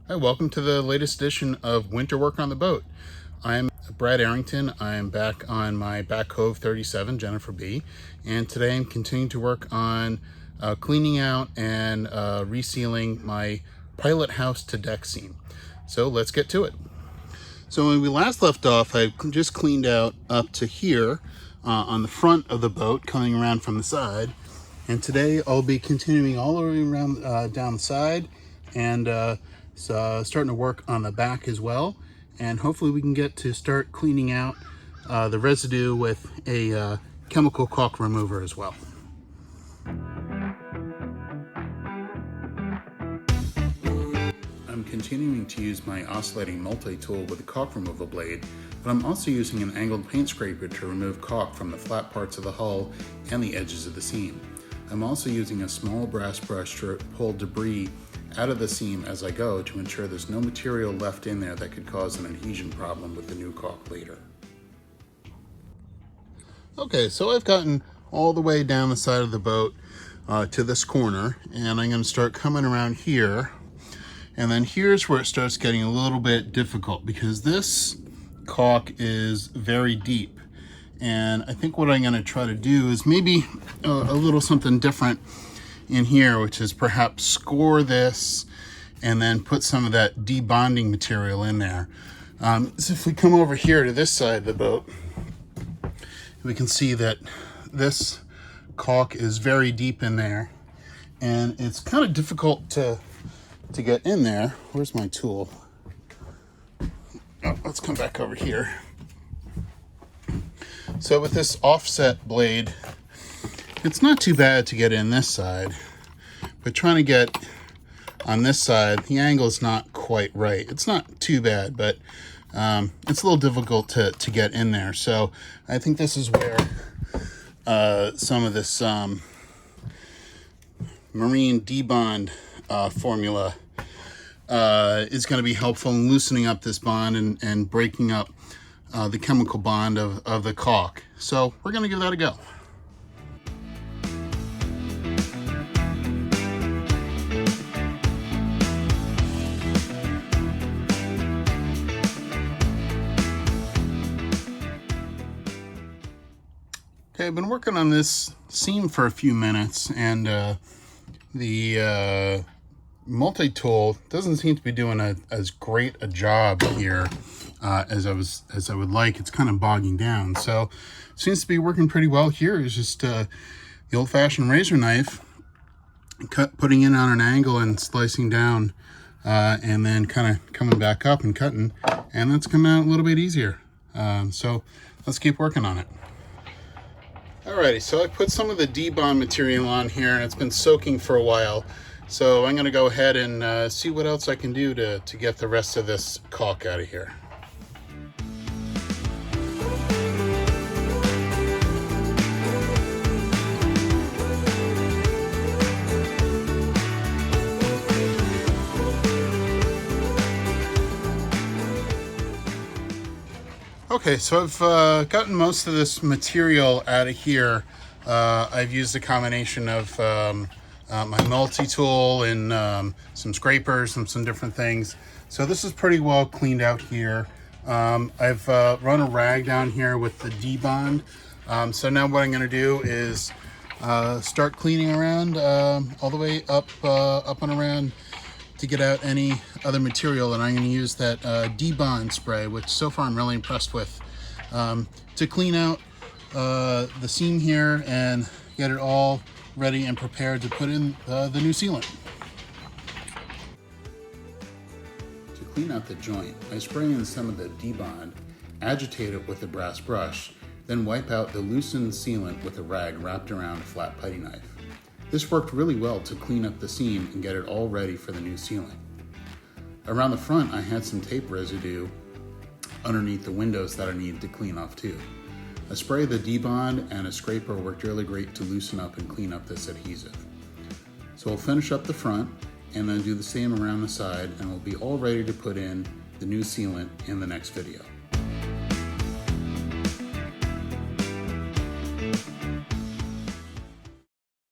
Hi, welcome to the latest edition of Winter Work on the Boat. I'm Brad Arrington. I'm back on my Back Cove 37, Jennifer B. And today I'm continuing to work on cleaning out and resealing my pilot house to deck seam. So let's get to it. So when we last left off, I just cleaned out up to here on the front of the boat, coming around from the side. And today I'll be continuing all the way around down the side and starting to work on the back as well. And hopefully we can get to start cleaning out the residue with a chemical caulk remover as well. I'm continuing to use my oscillating multi-tool with a caulk removal blade, but I'm also using an angled paint scraper to remove caulk from the flat parts of the hull and the edges of the seam. I'm also using a small brass brush to pull debris out of the seam as I go to ensure there's no material left in there that could cause an adhesion problem with the new caulk later. Okay, so I've gotten all the way down the side of the boat to this corner, and I'm going to start coming around here. And then here's where it starts getting a little bit difficult because this caulk is very deep. And I think what I'm going to try to do is maybe a little something different in here, which is perhaps score this and then put some of that debonding material in there. So if we come over here to this side of the boat, we can see that this caulk is very deep in there, and it's kind of difficult to get in there. Where's my tool? Oh, let's come back over here. So with this offset blade, it's not too bad to get in this side, but trying to get on this side, the angle is not quite right. It's not too bad, but it's a little difficult to get in there. So I think this is where some of this marine debond formula is going to be helpful in loosening up this bond and breaking up the chemical bond of the caulk. So we're going to give that a go. Okay, I've been working on this seam for a few minutes, and the multi-tool doesn't seem to be doing as great a job here as I would like. It's kind of bogging down. So it seems to be working pretty well here. It's just the old-fashioned razor knife, putting in on an angle and slicing down, and then kind of coming back up and cutting, and that's coming out a little bit easier. So let's keep working on it. Alrighty, so I put some of the debond material on here, and it's been soaking for a while. So I'm going to go ahead and see what else I can do to get the rest of this caulk out of here. Okay, so I've gotten most of this material out of here. I've used a combination of my multi-tool and some scrapers and some different things. So this is pretty well cleaned out here. I've run a rag down here with the debond. So now what I'm going to do is start cleaning around all the way up and around to get out any other material, and I'm going to use that debond spray, which so far I'm really impressed with, to clean out the seam here and get it all ready and prepared to put in the new sealant. To clean out the joint, I spray in some of the debond, agitate it with a brass brush, then wipe out the loosened sealant with a rag wrapped around a flat putty knife. This worked really well to clean up the seam and get it all ready for the new sealant. Around the front, I had some tape residue underneath the windows that I needed to clean off too. A spray of the debond and a scraper worked really great to loosen up and clean up this adhesive. So we'll finish up the front and then do the same around the side, and we'll be all ready to put in the new sealant in the next video.